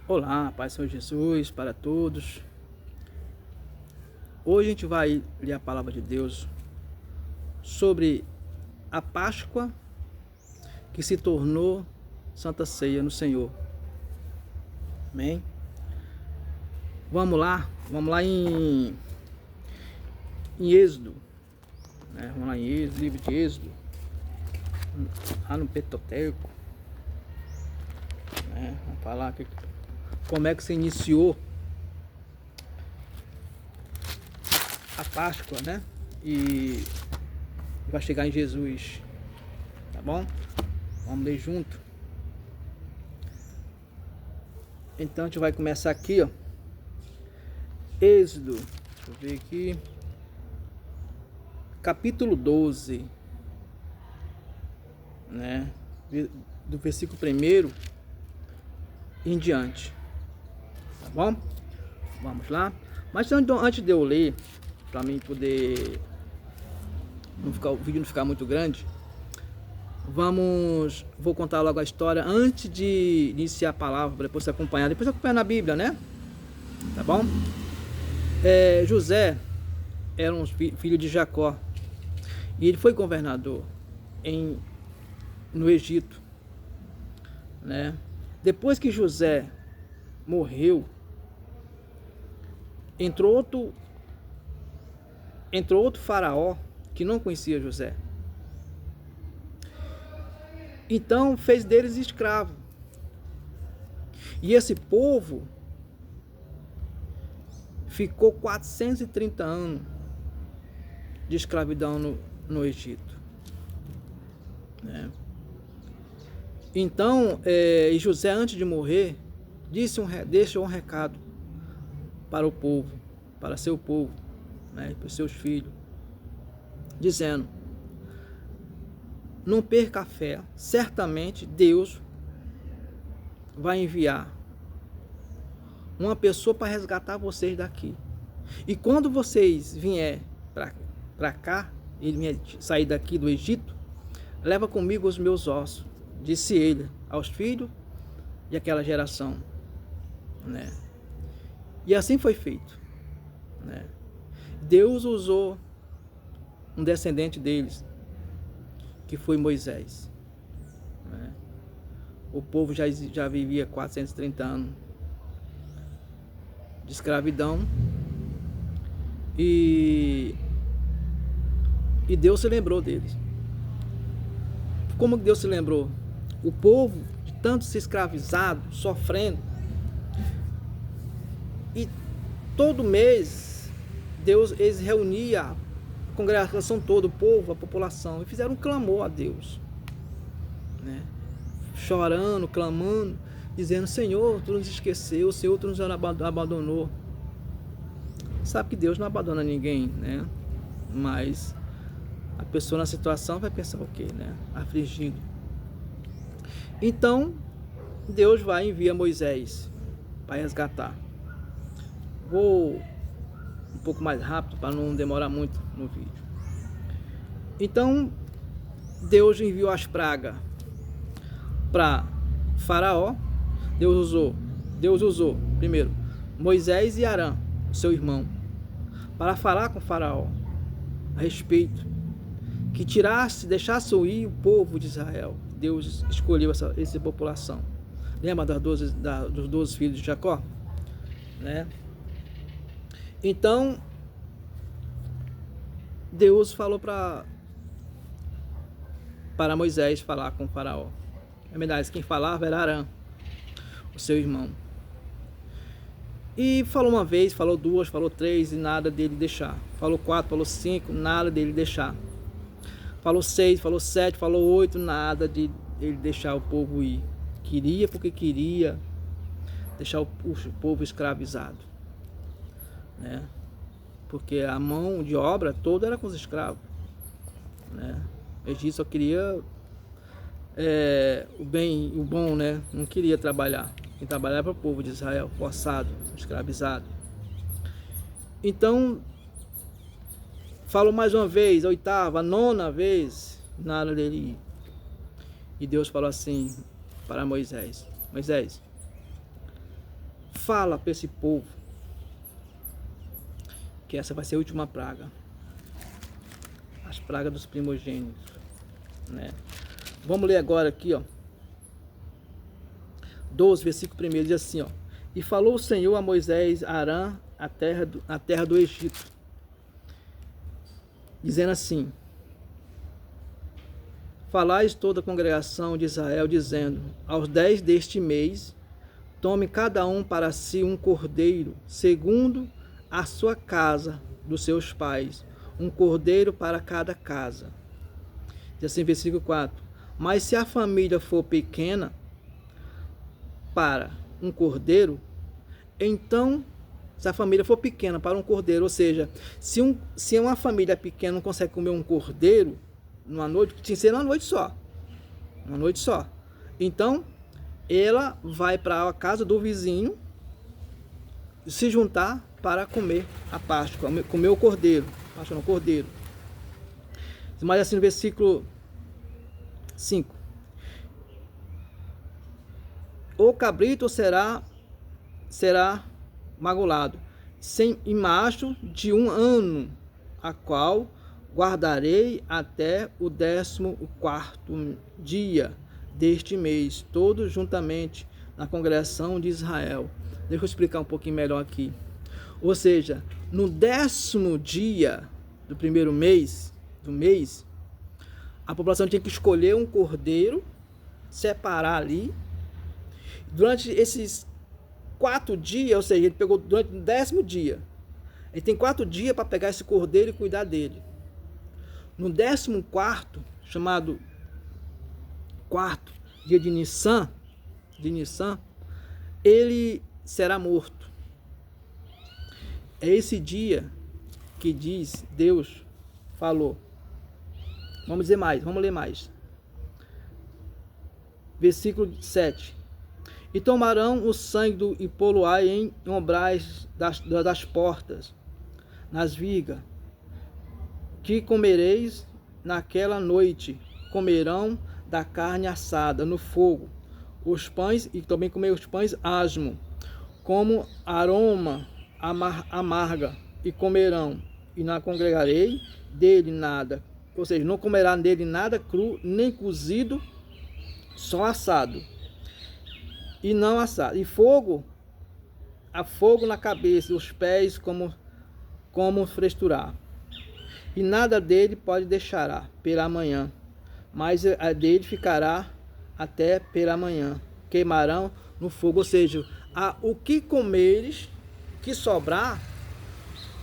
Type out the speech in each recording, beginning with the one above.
Olá, Pai Senhor Jesus, para todos. Hoje a gente vai ler a palavra de Deus sobre a Páscoa que se tornou Santa Ceia no Senhor. Amém? Vamos lá em Êxodo, né? Vamos lá em Êxodo, livro de Êxodo, lá no Pentateuco, né? Vamos falar como é que se iniciou a Páscoa, né? E vai chegar em Jesus, tá bom? Vamos ler junto. Então a gente vai começar aqui, ó. Êxodo, deixa eu ver aqui, capítulo 12, né? Do versículo 1 em diante, tá bom? Vamos lá. Mas antes de eu ler, para mim poder o vídeo não ficar muito grande, vou contar logo a história antes de iniciar a palavra, para depois você acompanhar na Bíblia, né? Tá bom? José era um filho de Jacó e ele foi governador no Egito, né? Depois que José morreu, entrou outro faraó que não conhecia José. Então fez deles escravo. E esse povo ficou 430 anos de escravidão no Egito, né? Então José, antes de morrer, deixou um recado para o povo, para seu povo, né, para os seus filhos, dizendo: não perca a fé, certamente Deus vai enviar uma pessoa para resgatar vocês daqui. E quando vocês vier para cá, ele vier sair daqui do Egito, leva comigo os meus ossos, disse ele aos filhos de aquela geração, né? E assim foi feito, né? Deus usou um descendente deles, que foi Moisés, né? O povo já vivia 430 anos de escravidão e Deus se lembrou deles. Como que Deus se lembrou? O povo, de tanto ser escravizado, sofrendo, e todo mês eles reuniam a congregação toda, o povo, a população, e fizeram um clamor a Deus, né? Chorando, clamando, dizendo: Senhor, tu nos esqueceu, Senhor, tu nos abandonou. Sabe que Deus não abandona ninguém, né? Mas a pessoa na situação vai pensar o quê, né? Afligido. Então Deus vai enviar Moisés para resgatar. Vou um pouco mais rápido para não demorar muito no vídeo. Então Deus enviou as pragas para Faraó. Deus usou primeiro Moisés e Arão, seu irmão, para falar com Faraó a respeito que deixasse ir o povo de Israel. Deus escolheu essa população. Lembra dos 12 filhos de Jacó, né? Então Deus falou para Moisés falar com Faraó. É verdade, quem falava era Arão, o seu irmão. E falou uma vez, falou duas, falou três, e nada dele deixar. Falou 4, falou 5, nada dele deixar. Falou 6, falou 7, falou 8, nada de ele deixar o povo ir. Queria porque queria deixar o povo escravizado, né? Porque a mão de obra toda era com os escravos, né? O Egito só queria o bom, né? Não queria trabalhar. Quem trabalhava para o povo de Israel, forçado, escravizado. Então falou mais uma vez, a 8ª, a 9ª vez, nada dele ir. E Deus falou assim para Moisés: Moisés, fala para esse povo que essa vai ser a última praga. As pragas dos primogênitos, né? Vamos ler agora aqui, ó. 12, versículo 1, diz assim, ó. E falou o Senhor a Moisés, a Arã, a terra do Egito, dizendo assim: falais toda a congregação de Israel, dizendo: aos 10 deste mês, tome cada um para si um cordeiro, segundo a sua casa dos seus pais, um cordeiro para cada casa. Diz assim, versículo 4: mas se a família for pequena para um cordeiro, então, se a família for pequena para um cordeiro, ou seja, se uma família pequena não consegue comer um cordeiro numa noite, tinha que ser numa noite só. Uma noite só. Então, ela vai para a casa do vizinho se juntar para comer a Páscoa, comer o cordeiro. Páscoa não, cordeiro. Mas assim no versículo 5. O cabrito será magulado, sem macho de 1 ano, a qual guardarei até o 14º dia deste mês, todos juntamente na congregação de Israel. Deixa eu explicar um pouquinho melhor aqui. Ou seja, no 10º dia do primeiro mês, a população tinha que escolher um cordeiro, separar ali. Durante esses 4 dias, ou seja, ele pegou durante o 10º dia. Ele tem 4 dias para pegar esse cordeiro e cuidar dele. No 14º, chamado 4º dia de Nissan, ele será morto. É esse dia que diz, Deus falou. Vamos ler mais. Versículo 7. E tomarão o sangue e pô-lo-á em umbrais das portas, nas vigas, que comereis naquela noite. Comerão da carne assada no fogo, os pães, e também comer os pães asmo, como aroma amarga, e comerão, e não congregarei dele nada. Ou seja, não comerá dele nada cru, nem cozido, só assado. E não assado. E a fogo na cabeça, os pés como fresturar. E nada dele pode deixará pela manhã, mas a dele ficará até pela manhã. Queimarão no fogo. Ou seja, o que comeres, o que sobrar,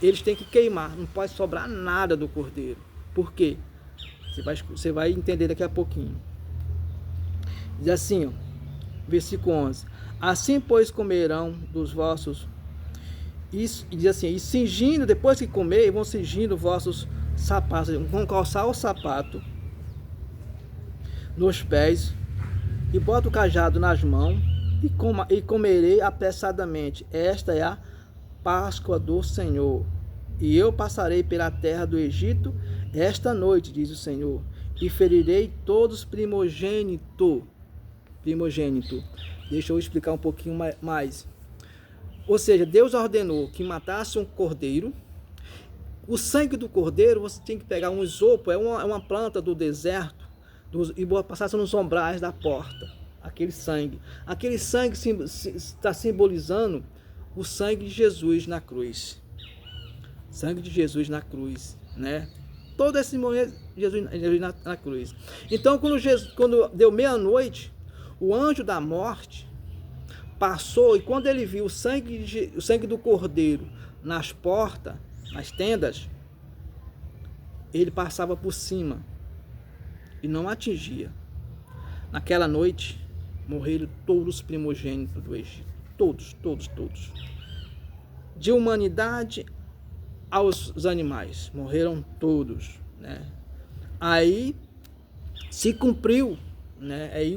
eles têm que queimar. Não pode sobrar nada do cordeiro. Por quê? Você vai entender daqui a pouquinho. Diz assim, ó, versículo 11. Assim, pois, comerão dos vossos... E diz assim, e cingindo, depois que comer, vão cingindo vossos sapatos, vão calçar o sapato nos pés, e bota o cajado nas mãos, e comerei apressadamente. Esta é a Páscoa do Senhor. E eu passarei pela terra do Egito esta noite, diz o Senhor, e ferirei todos primogênito. Deixa eu explicar um pouquinho mais. Ou seja, Deus ordenou que matasse um cordeiro. O sangue do cordeiro, você tem que pegar um isopo, é uma planta do deserto, e passasse nos umbrais da porta. Aquele sangue está simbolizando o sangue de Jesus na cruz. Sangue de Jesus na cruz, né? Todo esse momento, Jesus na cruz. Então, quando deu meia-noite, o anjo da morte passou, e quando ele viu o sangue do cordeiro nas portas, nas tendas, ele passava por cima e não atingia. Naquela noite, morreram todos os primogênitos do Egito. Todos. De humanidade aos animais, morreram todos, né? Aí se cumpriu, né? Aí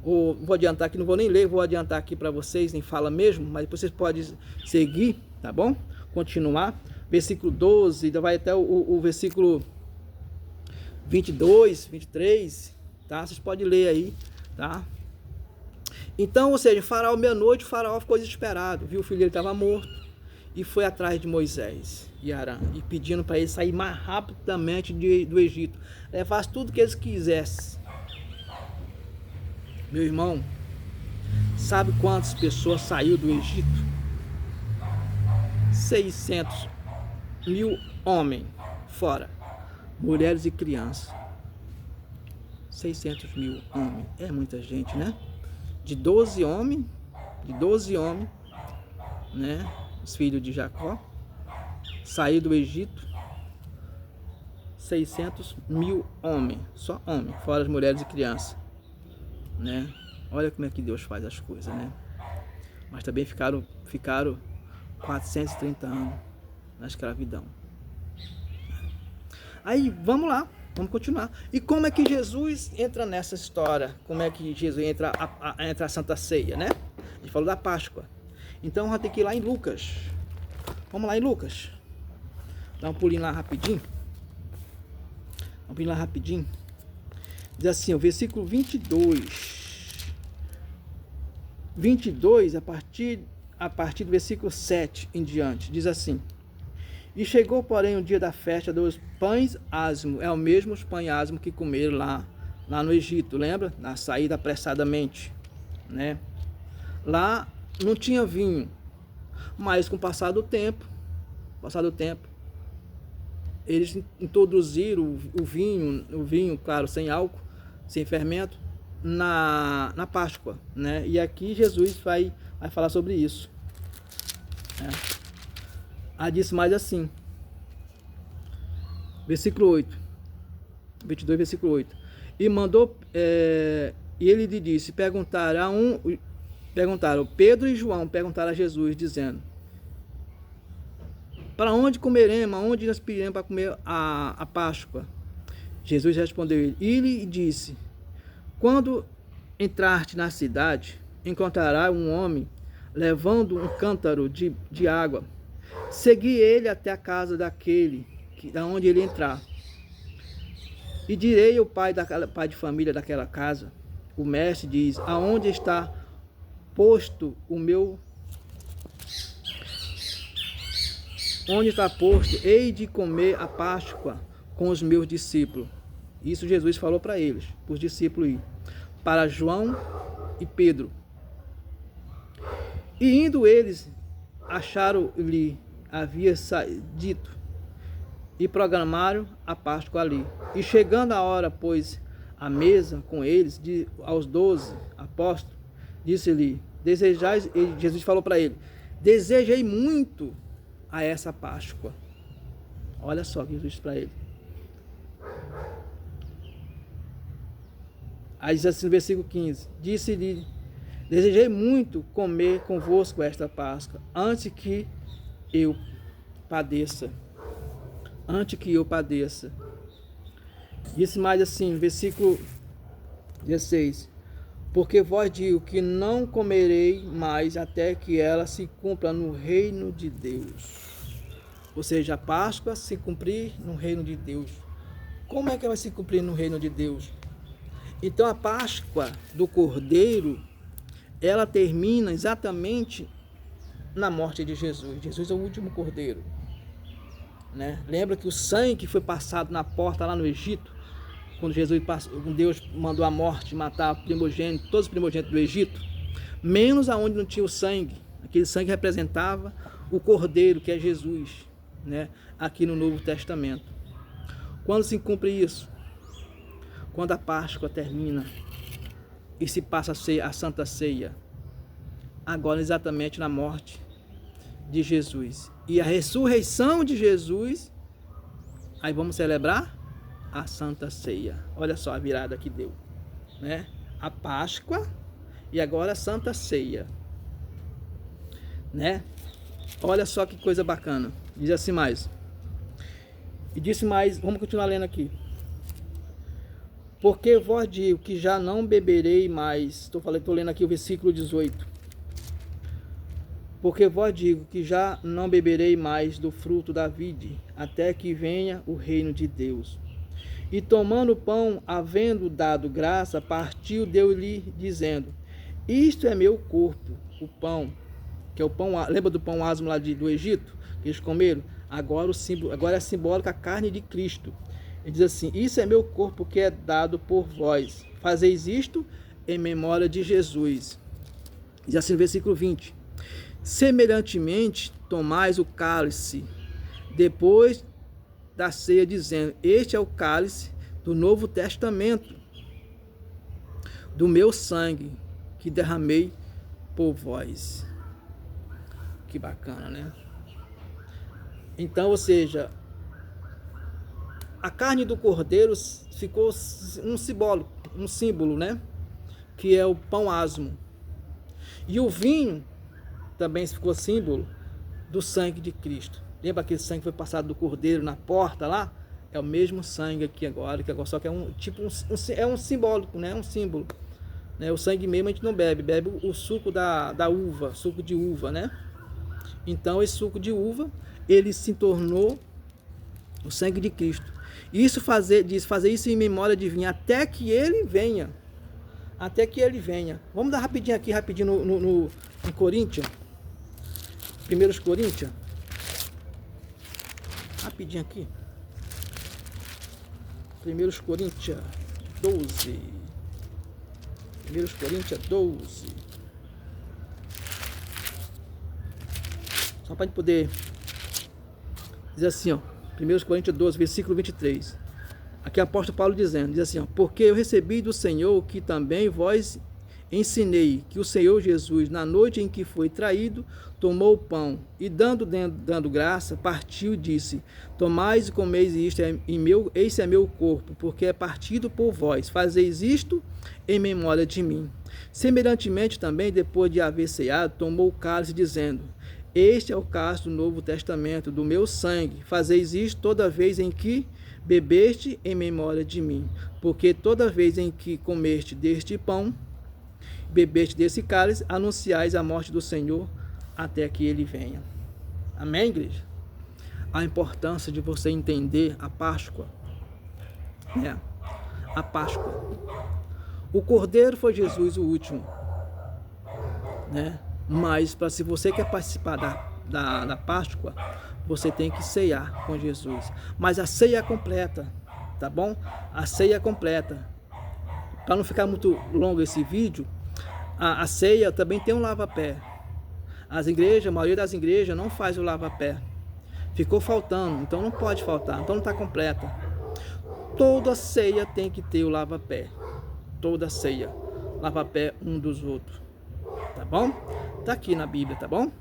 vou adiantar aqui, não vou nem ler, vou adiantar aqui para vocês, nem fala mesmo, mas depois vocês podem seguir, tá bom? Continuar. Versículo 12, vai até o versículo 22, 23, tá? Vocês podem ler aí, tá? Então, ou seja, Faraó, meia-noite, o Faraó ficou desesperado, viu o filho dele estava morto e foi atrás de Moisés e Arão e pedindo para ele sair mais rapidamente do Egito, levasse tudo que eles quisessem. Meu irmão, sabe quantas pessoas saiu do Egito? 600 mil homens, fora mulheres e crianças. 600 mil homens, é muita gente, né? De 12 homens, né? Os filhos de Jacó, saiu do Egito, 600 mil homens, só homens, fora as mulheres e crianças, né? Olha como é que Deus faz as coisas, né? Mas também ficaram 430 anos na escravidão. Aí, vamos lá, vamos continuar. E como é que Jesus entra nessa história? Como é que Jesus entra a Santa Ceia, né? A gente falou da Páscoa. Então, vamos ter que ir lá em Lucas. Vamos lá em Lucas. Dá um pulinho lá rapidinho. Diz assim, o versículo 22. 22, a partir do versículo 7 em diante, diz assim: E chegou, porém, o dia da festa dos pães asmos. É o mesmo os pães asmos que comeram lá no Egito, lembra? Na saída apressadamente, né? Lá não tinha vinho, mas com o passar do tempo, eles introduziram o vinho, claro, sem álcool, sem fermento, na Páscoa, né? E aqui Jesus vai falar sobre isso, né? Disse mais assim, versículo 8, 22, versículo 8. E mandou, e ele lhe disse, perguntaram Pedro e João, perguntaram a Jesus, dizendo: Para onde comeremos, aonde nós pediremos para comer a Páscoa? Jesus respondeu e lhe disse: Quando entraste na cidade, encontrarás um homem levando um cântaro de água. Segui ele até a casa daquele, da onde ele entrar. E direi ao pai de família daquela casa: O mestre diz: Aonde está posto o meu... Onde está posto, hei de comer a Páscoa com os meus discípulos. Isso Jesus falou para eles, para os discípulos ir. Para João e Pedro. E indo eles, acharam-lhe havia dito, e programaram a Páscoa ali. E chegando a hora, pois, à mesa com eles, aos 12 apóstolos, disse-lhe: Desejais, Jesus falou para ele: Desejei muito a essa Páscoa. Olha só o que Jesus disse para ele. Aí diz assim no versículo 15: Disse-lhe: Desejei muito comer convosco esta Páscoa, antes que eu padeça. Disse mais assim, versículo 16: Porque vós digo que não comerei mais até que ela se cumpra no reino de Deus. Ou seja, a Páscoa se cumprir no reino de Deus. Como é que ela vai se cumprir no reino de Deus? Então a Páscoa do Cordeiro, ela termina exatamente na morte de Jesus. Jesus é o último Cordeiro, né? Lembra que o sangue que foi passado na porta lá no Egito, quando Deus mandou a morte matar todos os primogênitos do Egito, menos aonde não tinha o sangue. Aquele sangue representava o Cordeiro, que é Jesus, né? Aqui no Novo Testamento. Quando se cumpre isso? Quando a Páscoa termina e se passa a Santa Ceia. Agora exatamente na morte de Jesus. E a ressurreição de Jesus, aí vamos celebrar a Santa Ceia. Olha só a virada que deu, né? A Páscoa e agora a Santa Ceia, né? Olha só que coisa bacana. Diz assim mais. E disse mais, vamos continuar lendo aqui. Porque vós digo que já não beberei mais. Estou lendo aqui o versículo 18. Porque vós digo que já não beberei mais do fruto da vide, até que venha o reino de Deus. E tomando o pão, havendo dado graça, partiu, deu-lhe, dizendo: isto é meu corpo, o pão, que é o pão, lembra do pão asmo lá do Egito, que eles comeram? Agora é simbólico a carne de Cristo. Ele diz assim, isso é meu corpo que é dado por vós, fazeis isto em memória de Jesus. Diz assim no versículo 20, semelhantemente tomais o cálice, depois da ceia, dizendo, este é o cálice do Novo Testamento, do meu sangue, que derramei por vós. Que bacana, né? Então, ou seja, a carne do cordeiro ficou um símbolo, né? Que é o pão asmo. E o vinho também ficou símbolo do sangue de Cristo. Lembra aquele sangue que foi passado do cordeiro na porta lá? É o mesmo sangue aqui agora, só que é um simbólico, né? Um símbolo. Né? O sangue mesmo a gente não bebe, bebe o suco da uva, suco de uva, né? Então esse suco de uva, ele se tornou o sangue de Cristo. Isso fazer isso em memória de vinho, até que ele venha. Até que ele venha. Vamos dar rapidinho em Coríntios. 1 Coríntios. Rapidinho aqui. 1 Coríntios 12. 1 Coríntios 12. Só para a gente poder dizer assim, ó. 1 Coríntios 12, versículo 23. Aqui é o apóstolo Paulo dizendo, diz assim, ó, porque eu recebi do Senhor que também vós ensinei, que o Senhor Jesus, na noite em que foi traído, tomou o pão e dando graça, partiu e disse, tomais e comeis isto, esse é meu corpo, porque é partido por vós, fazeis isto em memória de mim. Semelhantemente também, depois de haver ceado, tomou o cálice, dizendo, este é o cálice do Novo Testamento, do meu sangue, fazeis isto toda vez em que bebeste em memória de mim, porque toda vez em que comeste deste pão, bebeste desse cálice, anunciais a morte do Senhor até que ele venha. Amém, igreja? A importância de você entender a Páscoa. A Páscoa. O Cordeiro foi Jesus o último, né? Mas se você quer participar da Páscoa, você tem que ceiar com Jesus. Mas a ceia é completa, tá bom? A ceia é completa. Para não ficar muito longo esse vídeo, a ceia também tem um lava-pé. A maioria das igrejas não faz o lava-pé. Ficou faltando, então não pode faltar, então não está completa. Toda ceia tem que ter o lava-pé. Toda ceia. Lava-pé um dos outros. Tá bom? Tá aqui na Bíblia, tá bom?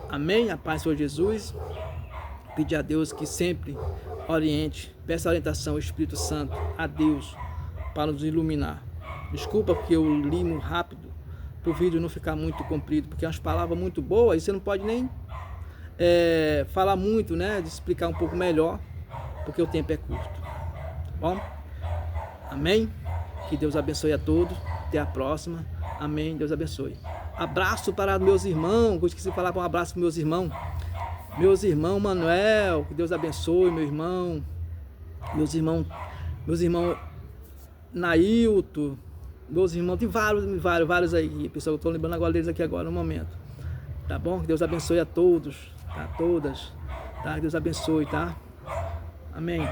Amém? A paz do Senhor Jesus. Pedir a Deus que sempre oriente, peça orientação ao Espírito Santo, a Deus, para nos iluminar. Desculpa porque eu li muito rápido, para o vídeo não ficar muito comprido, porque é umas palavras muito boas e você não pode nem falar muito, né? De explicar um pouco melhor, porque o tempo é curto. Tá bom? Amém? Que Deus abençoe a todos. Até a próxima. Amém. Deus abençoe. Abraço para meus irmãos. Eu esqueci de falar um abraço para meus irmãos. Meus irmãos Manuel, que Deus abençoe, meu irmão. Meus irmãos Nailton. Meus irmãos, tem vários aí, pessoal. Eu estou lembrando agora deles aqui agora no momento. Tá bom? Que Deus abençoe a todos, tá? Todas. Tá? Que Deus abençoe, tá? Amém.